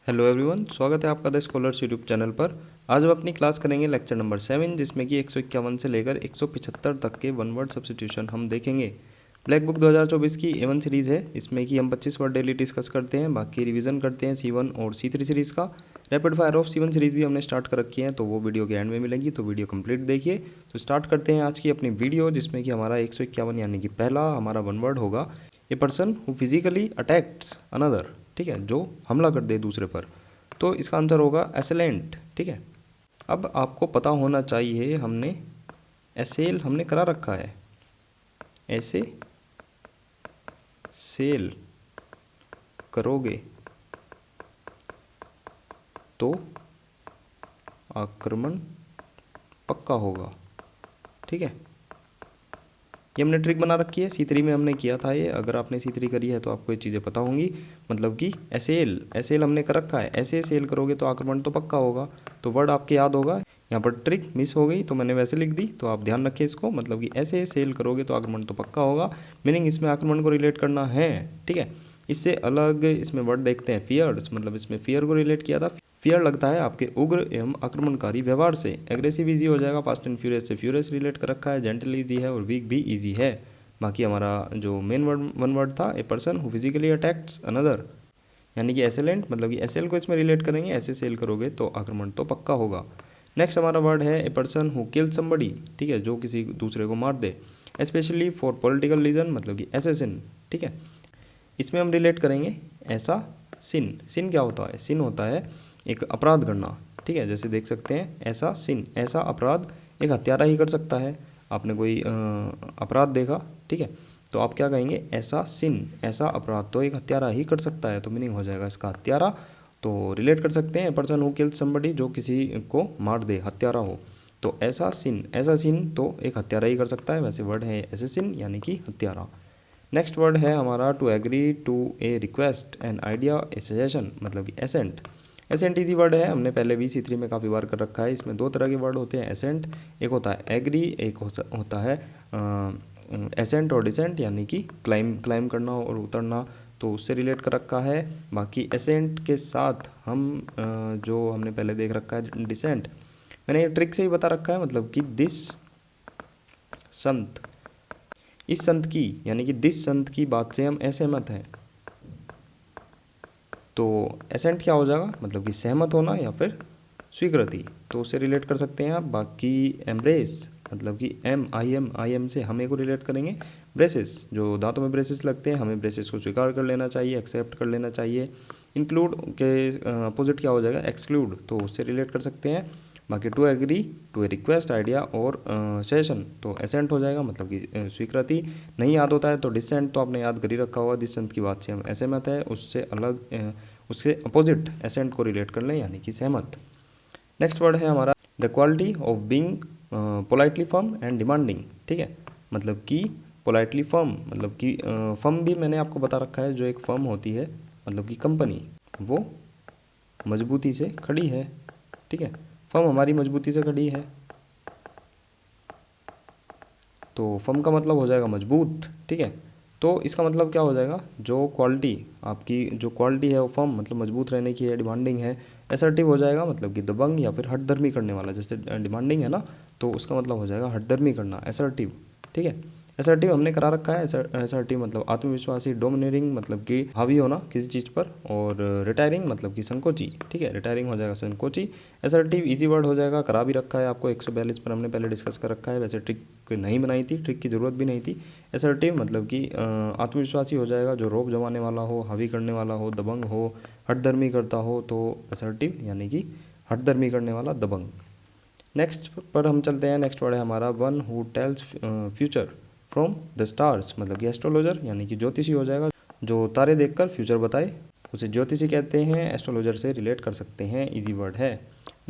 Hello everyone, स्वागत है आपका द स्कॉलर्स यूट्यूब चैनल पर। आज हम अपनी क्लास करेंगे लेक्चर नंबर 7, जिसमें कि 151 से लेकर 175 तक के वन वर्ड सब्स्टिट्यूशन हम देखेंगे। ब्लैक बुक 2024 की A1 सीरीज़ है। इसमें कि हम 25 वर्ड डेली डिस्कस करते हैं, बाकी रिवीजन करते हैं C1 और C3 सीरीज़ का। Rapid fire of C1 series भी हमने स्टार्ट कर रखी है, तो वो वीडियो के एंड में मिलेगी, तो वीडियो कंप्लीट देखिए। तो स्टार्ट करते हैं आज की अपनी वीडियो, जिसमें कि हमारा 151 यानी कि पहला हमारा वन वर्ड होगा a person who physically attacks another. ठीक है, जो हमला कर दे दूसरे पर। तो इसका आंसर होगा एसेलेंट। ठीक है, अब आपको पता होना चाहिए हमने एसेल हमने करा रखा है, ऐसे सेल करोगे तो आक्रमण पक्का होगा। ठीक है, ये हमने ट्रिक बना रखी है, C3 में हमने किया था ये। अगर आपने C3 करी है तो आपको ये चीज़ें पता होंगी। मतलब कि एसेल हमने कर रखा है, ऐसे सेल करोगे तो आक्रमण तो पक्का होगा। तो वर्ड आपके याद होगा। यहाँ पर ट्रिक मिस हो गई तो मैंने वैसे लिख दी, तो आप ध्यान रखें इसको। मतलब कि ऐसे सेल करोगे तो आक्रमण तो पक्का होगा, मीनिंग इसमें आक्रमण को रिलेट करना है। ठीक है, इससे अलग इसमें वर्ड देखते हैं फियर्स। मतलब इसमें फियर को रिलेट किया था। फियर लगता है आपके उग्र एवं आक्रमणकारी व्यवहार से। एग्रेसिव इजी हो जाएगा, फास्ट एंड फ्यूरियस से फ्यूरियस रिलेट कर रखा है। जेंटल इजी है और वीक भी इजी है। बाकी हमारा जो मेन वर्ड वन वर्ड था a person who physically attacks another, यानी कि एसेलेंट। मतलब कि एसेल को इसमें रिलेट करेंगे, ऐसे सेल करोगे तो आक्रमण तो पक्का होगा। नेक्स्ट हमारा वर्ड है ए पर्सन हु किल समबडी। ठीक है, जो किसी दूसरे को मार दे, स्पेशली फॉर पॉलिटिकल रीजन। मतलब कि एसेसिन। ठीक है, इसमें हम रिलेट करेंगे ऐसा सिन। सिन क्या होता है? सिन होता है एक अपराध करना। ठीक है, जैसे देख सकते हैं ऐसा सिन, ऐसा अपराध एक हत्यारा ही कर सकता है। आपने कोई अपराध देखा, ठीक है, तो आप क्या कहेंगे? ऐसा सिन, ऐसा अपराध तो एक हत्यारा ही कर सकता है। तो मीनिंग हो जाएगा इसका हत्यारा। तो रिलेट कर सकते हैं पर्सन हु किल्स समबडी, जो किसी को मार दे, हत्यारा हो। तो ऐसा सिन तो एक हत्यारा ही कर सकता है। वैसे वर्ड है एसेसिन यानी कि हत्यारा। नेक्स्ट वर्ड है हमारा to agree to a request an idea a suggestion. मतलब कि एसेंट। एसेंट इजी वर्ड है, हमने पहले भी C3 में काफ़ी बार कर रखा है। इसमें दो तरह के वर्ड होते हैं एसेंट। एक होता है एग्री, एक होता है एसेंट और डिसेंट, यानी कि क्लाइम करना और उतरना। तो उससे रिलेट कर रखा है। बाकी एसेंट के साथ हम जो हमने पहले देख रखा है डिसेंट, मैंने ये ट्रिक से ही बता रखा है। मतलब कि दिस संत, इस संत की, यानी कि दिस संत की बात से हम असहमत हैं। तो एसेंट क्या हो जाएगा? मतलब कि सहमत होना या फिर स्वीकृति। तो उससे रिलेट कर सकते हैं आप। बाकी एम्ब्रेस, मतलब कि आई एम से हम को रिलेट करेंगे। ब्रेसेस, जो दांतों में ब्रेसेस लगते हैं, हमें ब्रेसेस को स्वीकार कर लेना चाहिए, एक्सेप्ट कर लेना चाहिए। इंक्लूड के अपोजिट क्या हो जाएगा? एक्सक्लूड। तो उससे रिलेट कर सकते हैं। बाकी to agree to a request idea और सेशन, तो एसेंट हो जाएगा। मतलब कि स्वीकृति। नहीं याद होता है तो डिसेंट तो आपने याद कर ही रखा होगा। दिसंत की बात से हम असहमत है, उससे अलग उसके अपोजिट एसेंट को रिलेट कर लें, यानी कि सहमत। नेक्स्ट वर्ड है हमारा the quality of being politely firm and demanding. ठीक है, मतलब कि पोलाइटली फर्म, मतलब कि फर्म भी मैंने आपको बता रखा है। जो एक फर्म होती है, मतलब कि कंपनी, वो मजबूती से खड़ी है। ठीक है, फर्म हमारी मजबूती से खड़ी है, तो फर्म का मतलब हो जाएगा मजबूत। ठीक है, तो इसका मतलब क्या हो जाएगा? जो क्वालिटी आपकी, जो क्वालिटी है वो फर्म मतलब मजबूत रहने की है, डिमांडिंग है। असर्टिव हो जाएगा, मतलब कि दबंग या फिर हठधर्मी करने वाला। जैसे डिमांडिंग है ना, तो उसका मतलब हो जाएगा हठधर्मी करना, असर्टिव। ठीक है, असर्टिव हमने करा रखा है। असर्टिव मतलब आत्मविश्वासी, डोमिनेटिंग मतलब कि हावी होना किसी चीज़ पर, और रिटायरिंग मतलब कि संकोची। ठीक है, रिटायरिंग हो जाएगा संकोची। असर्टिव इजी वर्ड हो जाएगा, करा भी रखा है आपको। 142 पर हमने पहले डिस्कस कर रखा है। वैसे ट्रिक नहीं बनाई थी, ट्रिक की ज़रूरत भी नहीं थी। असर्टिव मतलब कि आत्मविश्वासी हो जाएगा, जो रोब जमाने वाला हो, हावी करने वाला हो, दबंग हो, हठधर्मी करता हो। तो असर्टिव यानी कि हठधर्मी करने वाला, दबंग। नेक्स्ट पर हम चलते हैं। नेक्स्ट वर्ड है हमारा one who tells future from the stars. मतलब कि एस्ट्रोलॉजर, यानी कि ज्योतिषी हो जाएगा, जो तारे देखकर फ्यूचर बताए, उसे ज्योतिषी कहते हैं। एस्ट्रोलॉजर से रिलेट कर सकते हैं, इजी वर्ड है।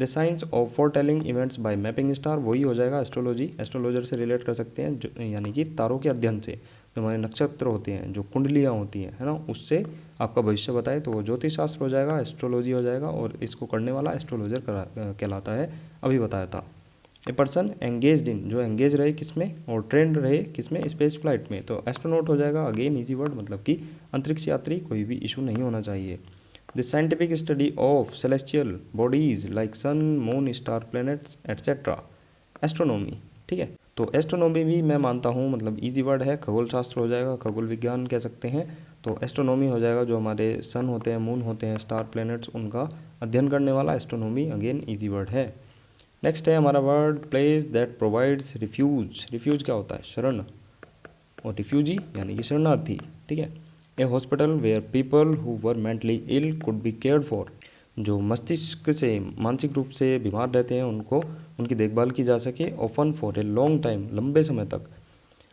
The science of foretelling events by mapping star, वही हो जाएगा एस्ट्रोलॉजी। एस्ट्रोलॉजर से रिलेट कर सकते हैं, यानी कि तारों के अध्ययन से। जो हमारे नक्षत्र होते हैं, जो कुंडलियाँ होती हैं, है ना, उससे आपका भविष्य बताए, तो वो ज्योतिष शास्त्र हो जाएगा, एस्ट्रोलॉजी हो जाएगा। और इसको करने वाला एस्ट्रोलॉजर कहलाता है, अभी बताया था। ए पर्सन एंगेज्ड इन, जो एंगेज रहे किसमें और ट्रेंड रहे किसमें? स्पेस फ्लाइट में। तो एस्ट्रोनॉट हो जाएगा, अगेन इजी वर्ड, मतलब कि अंतरिक्ष यात्री। कोई भी इशू नहीं होना चाहिए। The scientific study of celestial bodies like sun, moon, star, planets et cetera, astronomy. ठीक है, तो एस्ट्रोनॉमी भी मैं मानता हूँ मतलब इजी वर्ड है, खगोल शास्त्र हो जाएगा, खगोल विज्ञान कह सकते हैं। तो एस्ट्रोनॉमी हो जाएगा, जो हमारे सन होते हैं, मून होते हैं, स्टार, प्लैनेट्स, उनका अध्ययन करने वाला एस्ट्रोनॉमी, अगेन इजी वर्ड है। नेक्स्ट है हमारा word place that provides refuge. Refuge क्या होता है? शरण, और रिफ्यूजी यानी कि शरणार्थी। ठीक है, a hospital where people who were mentally ill could be cared for. जो मस्तिष्क से मानसिक रूप से बीमार रहते हैं उनको उनकी देखभाल की जा सके, often for a long time, लंबे समय तक।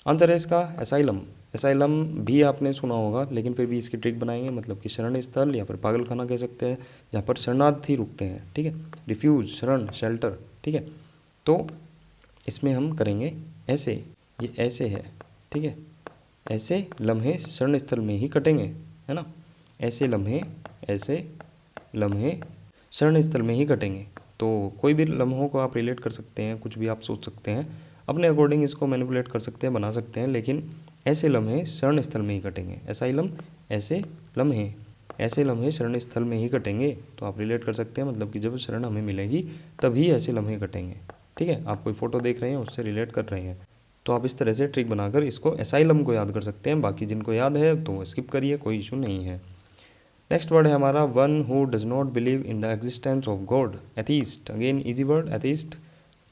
आंसर है इसका एसाइलम। एसाइलम भी आपने सुना होगा, लेकिन फिर भी इसकी ट्रिक बनाएंगे, मतलब कि शरण स्थल या फिर पागलखाना कह सकते हैं, जहाँ पर शरणार्थी रुकते हैं। ठीक है, रिफ्यूज, शरण, शेल्टर। ठीक है, तो इसमें हम करेंगे ऐसे, ये ऐसे है। ठीक है, ऐसे लम्हे शरण स्थल में ही कटेंगे, है ना। ऐसे लम्हे शरण स्थल में ही कटेंगे। तो कोई भी लम्हों को आप रिलेट कर सकते हैं, कुछ भी आप सोच सकते हैं, अपने अकॉर्डिंग इसको मैनिपुलेट कर सकते हैं, बना सकते हैं, लेकिन ऐसे लम्हे शरण स्थल में ही कटेंगे। एसाइलम, ऐसे लम्हे शरण स्थल में ही कटेंगे। तो आप रिलेट कर सकते हैं, मतलब कि जब शरण हमें मिलेगी तभी ऐसे लम्हे कटेंगे। ठीक है, आप कोई फोटो देख रहे हैं उससे रिलेट कर रहे हैं, तो आप इस तरह से ट्रिक बनाकर इसको एसाइलम को याद कर सकते हैं। बाकी जिनको याद है तो स्किप करिए, कोई इशू नहीं है। नेक्स्ट वर्ड है हमारा one who does not believe in the existence of God, atheist. Again easy word, atheist.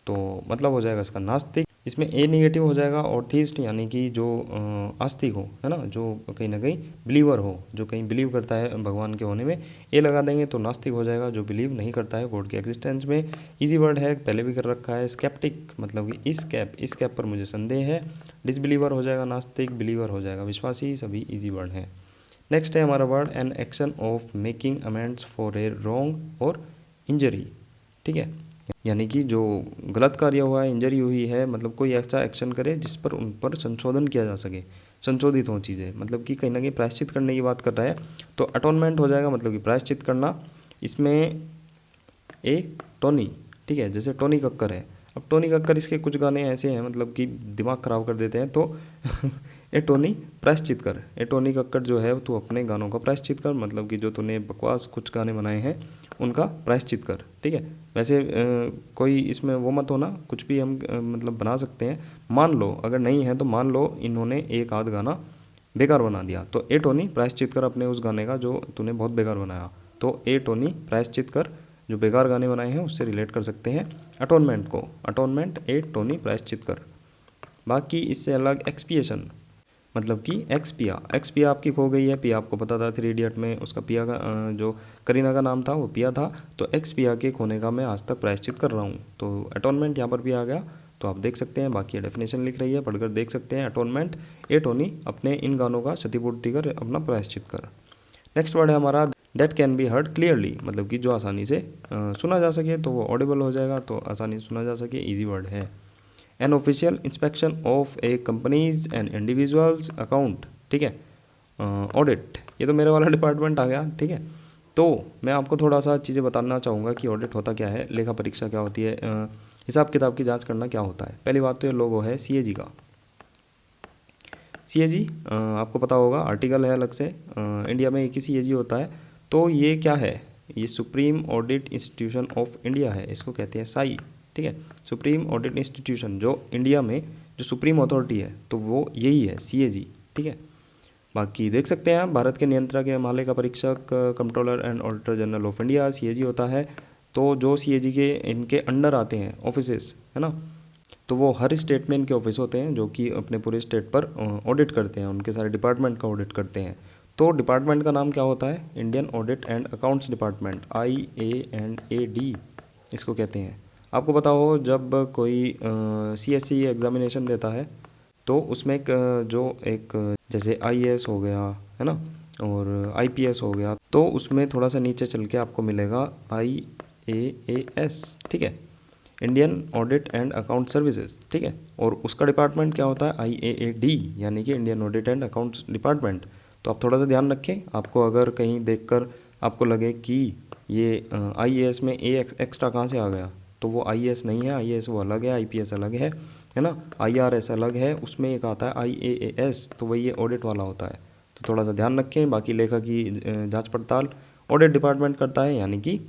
तो मतलब हो जाएगा इसका नास्तिक। इसमें ए निगेटिव हो जाएगा, और थीस्ट यानी कि जो आस्तिक हो, है ना, जो कहीं ना कहीं बिलीवर हो, जो कहीं बिलीव करता है भगवान के होने में, ए लगा देंगे तो नास्तिक हो जाएगा, जो बिलीव नहीं करता है गॉड के एग्जिस्टेंस में। इजी वर्ड है, पहले भी कर रखा है। स्केप्टिक मतलब कि इस कैप पर मुझे संदेह है। डिसबिलीवर हो जाएगा नास्तिक, बिलीवर हो जाएगा विश्वासी, सभी इजी वर्ड हैं। नेक्स्ट है हमारा word an action of making amends for a wrong और इंजरी। ठीक है, यानी कि जो गलत कार्य हुआ है, इंजरी हुई है, मतलब कोई ऐसा एक्शन करे जिस पर उन पर संशोधन किया जा सके, संशोधित हो चीज़ें, मतलब कि कहीं ना कहीं प्रायश्चित करने की बात कर रहा है। तो अटोनमेंट हो जाएगा, मतलब कि प्रायश्चित करना। इसमें ए टोनी। ठीक है, जैसे टोनी कक्कर है, अब टोनी कक्कर इसके कुछ गाने ऐसे हैं मतलब कि दिमाग ख़राब कर देते हैं, तो ए टोनी प्रायश्चित कर, ए टोनी कक्कर जो है तू अपने गानों का प्रायश्चित कर, मतलब कि जो तूने बकवास कुछ गाने बनाए हैं उनका प्रायश्चित कर। ठीक है, वैसे कोई इसमें वो मत होना, कुछ भी हम मतलब बना सकते हैं। मान लो अगर नहीं है तो मान लो इन्होंने एक आध गाना बेकार बना दिया, तो ए टोनी प्रायश्चित कर अपने उस गाने का जो तूने बहुत बेकार बनाया। तो ए टोनी प्रायश्चित कर, जो बेकार गाने बनाए हैं उससे रिलेट कर सकते हैं अटोनमेंट को। अटोनमेंट, ए टोनी प्रायश्चित कर। बाकी इससे अलग एक्सपिएशन, मतलब कि एक्स पिया आपकी खो गई है। पिया आपको पता था 3 इडियट में उसका पिया का जो करीना का नाम था वो पिया था, तो एक्स पिया के खोने का मैं आज तक प्रायश्चित कर रहा हूँ। तो अटोनमेंट यहाँ पर भी आ गया, तो आप देख सकते हैं। बाकी डेफिनेशन लिख रही है, पढ़कर देख सकते हैं। अटोनमेंट, ए टोनी अपने इन गानों का क्षतिपूर्ति कर, अपना प्रायश्चित कर। नेक्स्ट वर्ड है हमारा that can be heard clearly, मतलब कि जो आसानी से सुना जा सके, तो वो ऑडिबल हो जाएगा, तो आसानी से सुना जा सके, ईजी वर्ड है। An official inspection of A companies and individuals account. ठीक है, ऑडिट, ये तो मेरे वाला डिपार्टमेंट आ गया। ठीक है, तो मैं आपको थोड़ा सा चीज़ें बताना चाहूँगा कि ऑडिट होता क्या है, लेखा परीक्षा क्या होती है, हिसाब किताब की जांच करना क्या होता है। पहली बात तो ये लोगो है सीएजी का। सीएजी आपको पता होगा, आर्टिकल है अलग से, इंडिया में एक ही सीएजी होता है। तो ये क्या है, ये supreme audit institution of India है, इसको कहते हैं साई। ठीक है, सुप्रीम ऑडिट इंस्टीट्यूशन जो इंडिया में जो सुप्रीम अथॉरिटी है, तो वो यही है सीएजी। ठीक है, बाकी देख सकते हैं आप, भारत के नियंत्रक या महालेखा परीक्षक, controller and auditor general of India, CAG होता है। तो जो सीएजी के इनके अंडर आते हैं ऑफिसेस, है ना, तो वो हर स्टेट में इनके ऑफिस होते हैं जो कि अपने पूरे स्टेट पर ऑडिट करते हैं, उनके सारे डिपार्टमेंट का ऑडिट करते हैं। तो डिपार्टमेंट का नाम क्या होता है, Indian audit and accounts department, IAD इसको कहते हैं। आपको पता हो जब कोई CSE एग्जामिनेशन देता है तो उसमें एक जैसे IAS हो गया, है ना, और IPS हो गया, तो उसमें थोड़ा सा नीचे चल के आपको मिलेगा IAAS। ठीक है, Indian audit and account services. ठीक है, और उसका डिपार्टमेंट क्या होता है, IAAD, यानी कि Indian audit and accounts department. तो आप थोड़ा सा ध्यान रखें, आपको अगर कहीं देखकर आपको लगे कि ये IAS में ए एक्स्ट्रा कहाँ से आ गया, तो वो IAS नहीं है, IAS वो अलग है, IPS अलग है ना, IRS अलग है, उसमें एक आता है IAAS, तो वही ये ऑडिट वाला होता है। तो थोड़ा सा ध्यान रखें। बाकी लेखा की जांच पड़ताल ऑडिट डिपार्टमेंट करता है यानी कि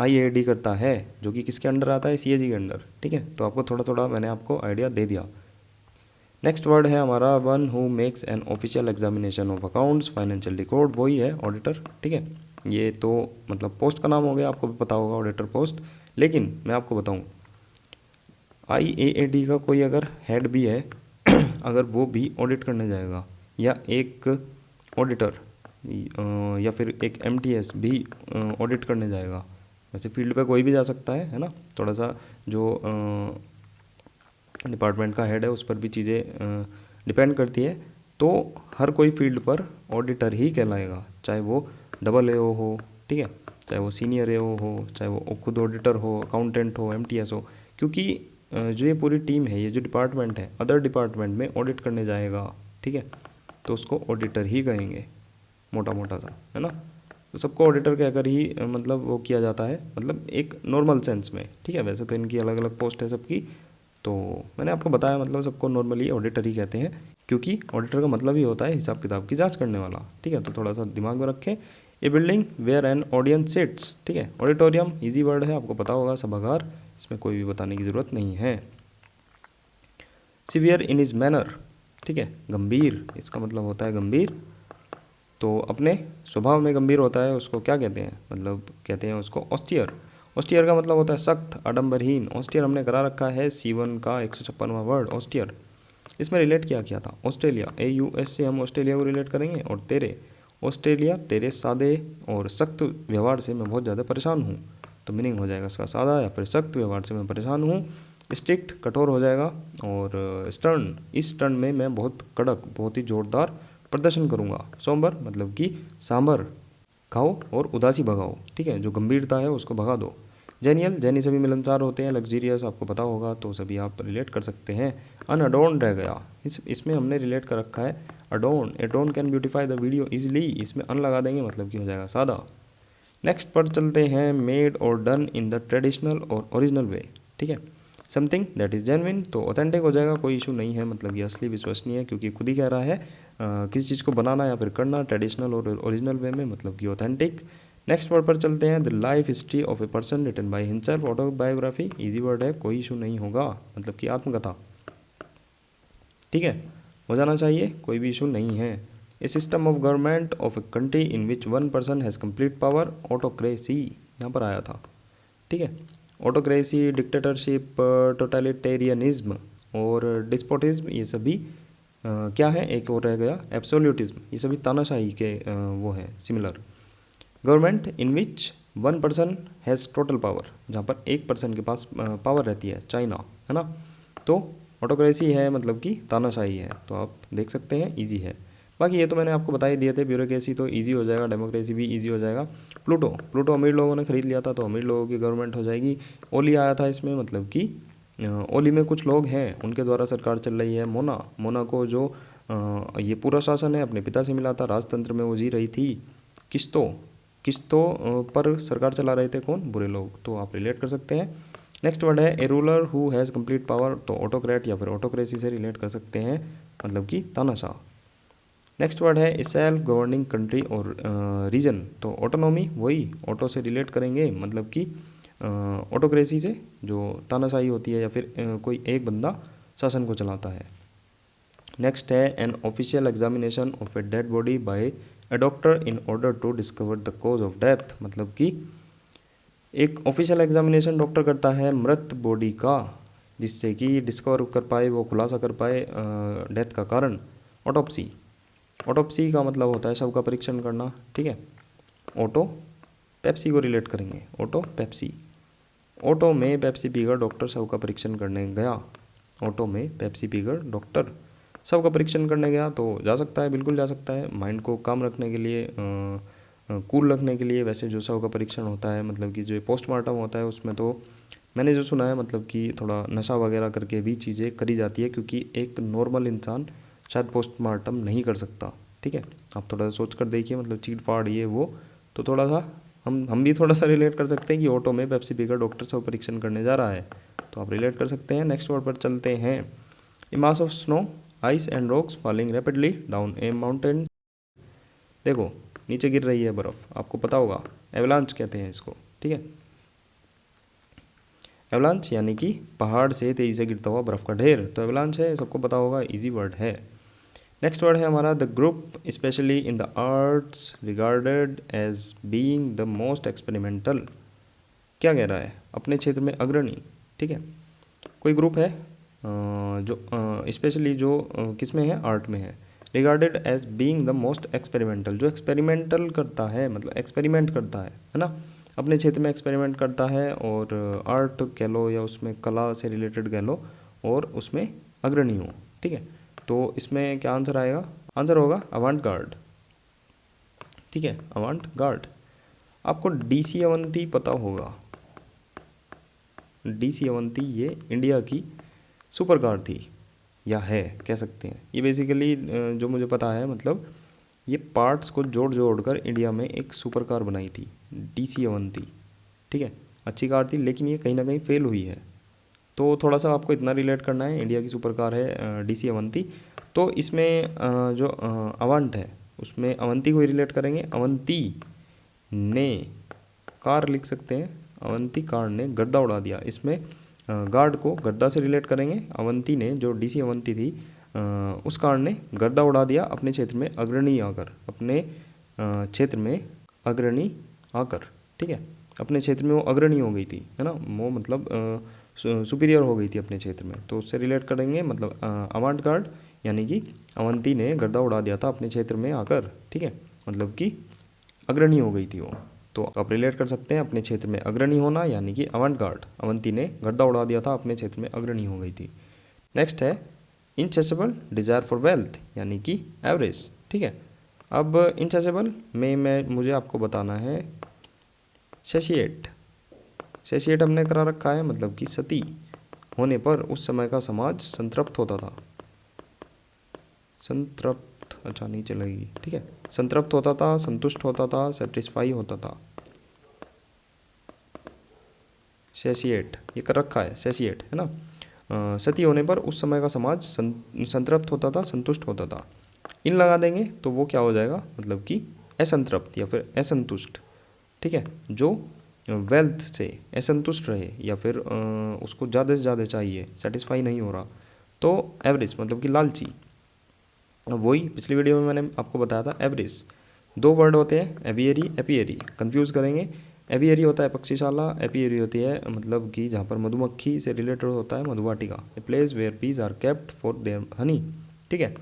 IAD करता है, जो कि किसके अंडर आता है, CAG के अंडर। ठीक है, तो आपको थोड़ा थोड़ा मैंने आपको आइडिया दे दिया। नेक्स्ट वर्ड है हमारा one who makes an official examination of accounts financial record, वही है ऑडिटर। ठीक है, ये तो मतलब पोस्ट का नाम हो गया, आपको भी पता होगा ऑडिटर पोस्ट। लेकिन मैं आपको बताऊं IAAD का कोई अगर हेड भी है अगर वो भी ऑडिट करने जाएगा, या एक ऑडिटर या फिर एक MTS भी ऑडिट करने जाएगा, वैसे फील्ड पे कोई भी जा सकता है ना, थोड़ा सा जो डिपार्टमेंट का हेड है उस पर भी चीज़ें डिपेंड करती है। तो हर कोई फील्ड पर ऑडिटर ही कहलाएगा, चाहे वो डबल AO हो, ठीक है, चाहे वो सीनियर AO हो, चाहे वो खुद ऑडिटर हो, अकाउंटेंट हो, MTS हो, क्योंकि जो ये पूरी टीम है, ये जो डिपार्टमेंट है, अदर डिपार्टमेंट में ऑडिट करने जाएगा, ठीक है, तो उसको ऑडिटर ही कहेंगे, मोटा मोटा सा, है ना। तो सबको ऑडिटर कहकर ही मतलब वो किया जाता है, मतलब एक नॉर्मल सेंस में। ठीक है, वैसे तो इनकी अलग अलग पोस्ट है सबकी, तो मैंने आपको बताया मतलब सबको नॉर्मली ऑडिटर ही कहते हैं, क्योंकि ऑडिटर का मतलब ही होता है हिसाब किताब की जांच करने वाला। ठीक है, तो थोड़ा सा दिमाग में रखें। A building where an audience sits, ठीक है, ऑडिटोरियम इजी वर्ड है, आपको पता होगा, सभागार, इसमें कोई भी बताने की ज़रूरत नहीं है। सिवियर इन इज मैनर, ठीक है, गंभीर, इसका मतलब होता है गंभीर, तो अपने स्वभाव में गंभीर होता है, उसको क्या कहते हैं, मतलब कहते हैं उसको ऑस्टियर। ऑस्टियर का मतलब होता है सख्त, आडंबरहीन। ऑस्टियर हमने करा रखा है C1 का 156वां वर्ड ऑस्टियर। इसमें रिलेट किया था ऑस्ट्रेलिया, AUS से हम ऑस्ट्रेलिया को रिलेट करेंगे, और तेरे ऑस्ट्रेलिया, तेरे सादे और सख्त व्यवहार से मैं बहुत ज़्यादा परेशान हूँ, तो मीनिंग हो जाएगा इसका सादा या फिर सख्त व्यवहार से मैं परेशान हूँ। स्ट्रिक्ट कठोर हो जाएगा, और स्टर्न, इस स्टर्न में मैं बहुत कड़क, बहुत ही जोरदार प्रदर्शन करूँगा। सोमबर मतलब कि सांबर खाओ और उदासी भगाओ, ठीक है, जो गंभीरता है उसको भगा दो। जेनियल, जैनी सभी मिलनसार होते हैं। लग्जीरियस आपको पता होगा, तो सभी आप रिलेट कर सकते हैं। अनअडोर्न रह गया, इसमें हमने रिलेट कर रखा है adorn, adorn can beautify the video easily, इसमें अन लगा देंगे, मतलब कि हो जाएगा सादा। नेक्स्ट पर चलते हैं, मेड और डन इन द ट्रेडिशनल और ओरिजिनल वे, ठीक है, समथिंग दैट इज़ जेन्युइन, तो ऑथेंटिक हो जाएगा, कोई इशू नहीं है, मतलब ये असली विश्वसनीय है, क्योंकि खुद ही कह रहा है किसी चीज़ को बनाना या फिर करना ट्रेडिशनल और ओरिजिनल वे में, मतलब कि ऑथेंटिक। नेक्स्ट वर्ड पर चलते हैं, the life history of a person written by himself, autobiography, easy word है, कोई इशू नहीं होगा, मतलब कि आत्मकथा, ठीक है, हो जाना चाहिए, कोई भी इशू नहीं है। A system of government of a country in which one person has complete power, autocracy यहाँ पर आया था, ठीक है, ऑटोक्रेसी, डिक्टेटरशिप, टोटलिटेरियनिज्म और डिस्पोटिज्म, ये सभी क्या है, एक और रह गया एब्सोल्यूटिज्म, ये सभी तानाशाही के वो हैं similar. Government in which one person has total power, जहाँ पर एक पर्सन के पास पावर रहती है, चाइना, है ना, तो ऑटोक्रेसी है, मतलब कि तानाशाही है, तो आप देख सकते हैं इजी है। बाकी ये तो मैंने आपको बता ही दिए थे, ब्यूरोक्रेसी तो इजी हो जाएगा, डेमोक्रेसी भी इजी हो जाएगा। प्लूटो, प्लूटो अमीर लोगों ने खरीद लिया था, तो अमीर लोगों की गवर्नमेंट हो जाएगी। ओली आया था इसमें, मतलब कि ओली में कुछ लोग हैं, उनके द्वारा सरकार चल रही है। मोना, मोना को जो ये पूरा शासन है अपने पिता से मिला था, राजतंत्र में वो जी रही थी। किस्तों, किस्तों पर सरकार चला रहे थे कौन, बुरे लोग, तो आप रिलेट कर सकते हैं। नेक्स्ट वर्ड है ए ruler who has complete power, तो ऑटोक्रेट या फिर ऑटोक्रेसी से रिलेट कर सकते हैं, मतलब कि तानाशाह। नेक्स्ट वर्ड है ए सेल्फ गवर्निंग कंट्री और रीजन, तो ऑटोनॉमी, वही ऑटो से रिलेट करेंगे, मतलब कि ऑटोक्रेसी से जो तानाशाही होती है, या फिर कोई एक बंदा शासन को चलाता है। नेक्स्ट है an official examination of a dead body by a doctor in order to discover the cause of death, मतलब कि एक ऑफिशियल एग्जामिनेशन डॉक्टर करता है मृत बॉडी का, जिससे कि डिस्कवर कर पाए, वो खुलासा कर पाए डेथ का कारण। ऑटोप्सी, ऑटोप्सी का मतलब होता है शव का परीक्षण करना, ठीक है। ऑटो पेप्सी को रिलेट करेंगे, ऑटो पेप्सी, ऑटो में पेप्सी पीकर डॉक्टर शव का परीक्षण करने गया, ऑटो में पेप्सी पीकर डॉक्टर शव का परीक्षण करने गया, तो जा सकता है, बिल्कुल जा सकता है, माइंड को काम रखने के लिए, कूल रखने के लिए। वैसे जो शव का परीक्षण होता है, मतलब कि जो पोस्टमार्टम होता है, उसमें तो मैंने जो सुना है, मतलब कि थोड़ा नशा वगैरह करके भी चीज़ें करी जाती है, क्योंकि एक नॉर्मल इंसान शायद पोस्टमार्टम नहीं कर सकता, ठीक है। आप थोड़ा सा सोच कर देखिए, मतलब चीट फाड़ ये वो, तो थोड़ा सा हम भी थोड़ा सा रिलेट कर सकते हैं कि ऑटो में पेप्सी पीकर डॉक्टर शव परीक्षण करने जा रहा है, तो आप रिलेट कर सकते हैं। नेक्स्ट वर्ड पर चलते हैं, a mass of snow, ice and rocks falling rapidly down a mountain. देखो नीचे गिर रही है बर्फ़, आपको पता होगा, एवलांच कहते हैं इसको, ठीक है। एवलांच यानी कि पहाड़ से तेज़ी से गिरता हुआ बर्फ़ का ढेर, तो एवलांच है, सबको पता होगा, इजी वर्ड है। नेक्स्ट वर्ड है हमारा the group specially in the arts regarded as being the most experimental. क्या कह रहा है, अपने क्षेत्र में अग्रणी, ठीक है। कोई ग्रुप है जो स्पेशली जो किस में है, आर्ट में है, regarded as being the most experimental, जो एक्सपेरिमेंटल करता है, मतलब एक्सपेरिमेंट करता है ना, अपने क्षेत्र में एक्सपेरिमेंट करता है, और आर्ट कह लो या उसमें कला से रिलेटेड कह लो, और उसमें अग्रणी हो, ठीक है। तो इसमें क्या आंसर आएगा, आंसर होगा अवांट गार्ड, ठीक है, अवांट गार्ड। आपको डीसी अवंती पता होगा, डीसी अवंती ये इंडिया की सुपर कार थी, या है कह सकते हैं। ये बेसिकली जो मुझे पता है, मतलब ये पार्ट्स को जोड़ जोड़ कर इंडिया में एक सुपर कार बनाई थी, डीसी अवंती, ठीक है। अच्छी कार थी, लेकिन ये कहीं ना कहीं फेल हुई है। तो थोड़ा सा आपको इतना रिलेट करना है, इंडिया की सुपर कार है डीसी अवंती। तो इसमें जो अवांट है उसमें अवंती को ही रिलेट करेंगे, अवंती ने कार लिख सकते हैं, अवंती कार ने गर्दा उड़ा दिया, इसमें गार्ड को गर्दा से रिलेट करेंगे, अवंती ने जो डीसी अवंती थी उस कार ने गर्दा उड़ा दिया अपने क्षेत्र में अग्रणी आकर, अपने क्षेत्र में अग्रणी आकर, ठीक है। अपने क्षेत्र में वो अग्रणी हो गई थी, है ना, वो मतलब सुपीरियर हो गई थी अपने क्षेत्र में, तो उससे रिलेट करेंगे, मतलब अवांट गार्ड यानी कि अवंती ने गर्दा उड़ा दिया था अपने क्षेत्र में आकर, ठीक है, मतलब कि अग्रणी हो गई थी वो। तो आप रिलेट कर सकते हैं अपने क्षेत्र में अग्रणी होना, यानी कि अवांट गार्ड, अवंती ने गर्दा उड़ा दिया था अपने क्षेत्र में अग्रणी हो गई थी। नेक्स्ट है इनसैचेबल डिज़ायर फॉर वेल्थ, यानी कि एवरेज, ठीक है। अब इनसैचेबल में मुझे आपको बताना है सेशिएट, सेशिएट हमने करा रखा है, मतलब कि सती होने पर उस समय का समाज संतृप्त होता था, संतृप्त, अच्छा नीचे लगेगी, ठीक है, संतृप्त होता था, संतुष्ट होता था, सेटिस्फाई होता था, सेशिएट ये कर रखा है, सेशिएट है ना। सती होने पर उस समय का समाज संतृप्त होता था, संतुष्ट होता था। इन लगा देंगे तो वो क्या हो जाएगा, मतलब कि असंतृप्त या फिर असंतुष्ट, ठीक है, जो वेल्थ से असंतुष्ट रहे या फिर उसको ज़्यादा से ज़्यादा चाहिए, सेटिस्फाई नहीं हो रहा, तो एवरेज मतलब कि लालची। वही पिछली वीडियो में मैंने आपको बताया था, एवरेज दो वर्ड होते हैं, एवियरी एपियरी, कंफ्यूज करेंगे। एवियरी होता है पक्षीशाला, एपियरी होती है मतलब कि जहाँ पर मधुमक्खी से रिलेटेड होता है मधुवाटिका, a place where bees are kept for their honey, ठीक है।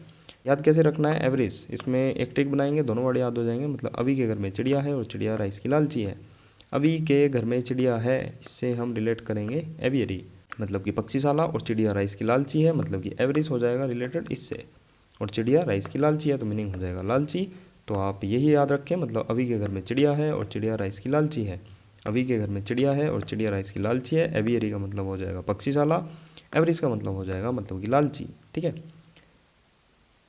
याद कैसे रखना है एवरेज, इसमें एक ट्रिक बनाएंगे, दोनों वर्ड याद हो जाएंगे। मतलब अभी के घर में चिड़िया है और चिड़िया राइस की लालची है, अभी के घर में चिड़िया है, इससे हम रिलेट करेंगे एवियरी, मतलब कि पक्षीशाला, और चिड़िया राइस की लालची है, मतलब कि एवरेज हो जाएगा रिलेटेड इससे, और चिड़िया राइस की लालची है तो मीनिंग हो जाएगा लालची। तो आप यही याद रखें, मतलब अभी के घर में चिड़िया है और चिड़िया राइस की लालची है, अभी के घर में चिड़िया है और चिड़िया राइस की लालची है। एवियरी का मतलब हो जाएगा पक्षीशाला, एवरेज का मतलब हो जाएगा मतलब कि लालची, ठीक है।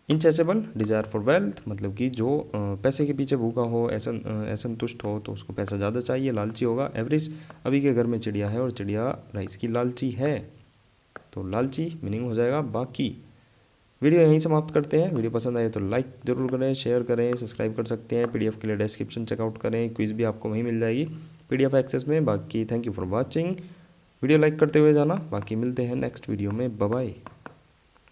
इनसैचेबल डिज़ायर फॉर वेल्थ, मतलब कि जो पैसे के पीछे भूखा हो, असंतुष्ट हो, तो उसको पैसा ज़्यादा चाहिए, लालची होगा। एवरेज अभी के घर में चिड़िया है और चिड़िया राइस की लालची है, तो लालची मीनिंग हो जाएगा बाकी। वीडियो यहीं समाप्त करते हैं। वीडियो पसंद आए तो लाइक ज़रूर करें, शेयर करें, सब्सक्राइब कर सकते हैं। पीडीएफ के लिए डिस्क्रिप्शन चेकआउट करें, क्विज़ भी आपको वहीं मिल जाएगी पीडीएफ एक्सेस में। बाकी thank you for watching, video like करते हुए जाना। बाकी मिलते हैं नेक्स्ट वीडियो में, बाय बाय।